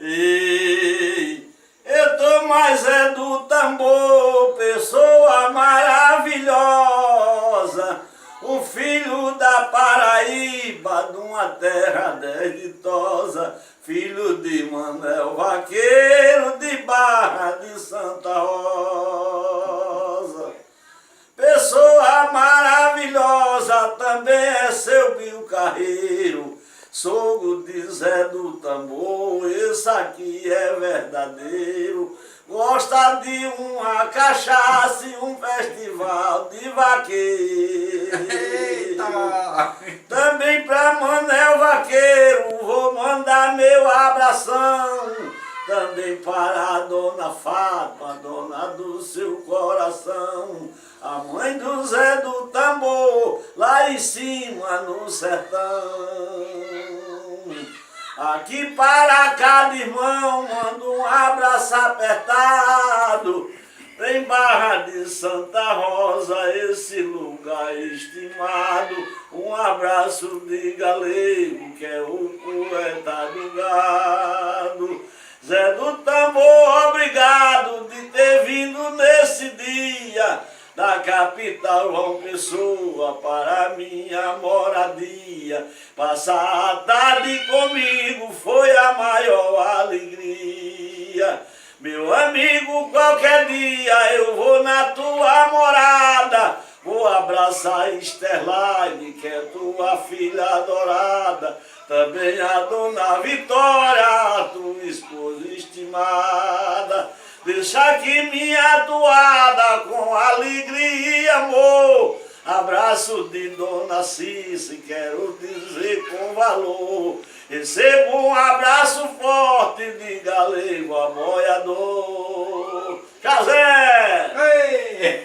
Ei, eu tô mais é do tambor, pessoa maravilhosa, um filho da Paraíba, de uma terra desditosa, filho de Manuel Vaqueiro, de Barra de Santa Rosa. Pessoa maravilhosa, também é seu Bill Carreiro, sogro de Zé do Tambor, esse aqui é verdadeiro. Gosta de uma cachaça e um festival de vaqueiro. Eita! Também pra Manuel Vaqueiro vou mandar meu abração. Também para a dona Fátima, dona do seu coração, a mãe do Zé do Tambor, lá em cima no sertão. Aqui para cada irmão, mando um abraço apertado, em Barra de Santa Rosa, esse lugar estimado. Um abraço de galego, que é o poeta do gado. Zé do Tambor, obrigado de ter vindo nesse dia da capital João Pessoa para minha moradia. Passar a tarde comigo foi a maior alegria. Meu amigo, qualquer dia eu vou na tua morada, vou abraçar Esterline, que é tua filha adorada, também a dona Vitória, tua esposa estimada. Deixa aqui minha toada com alegria e amor. Abraço de dona Cici, quero dizer com valor. Recebo um abraço forte de galego aboiador. Casé! Ei!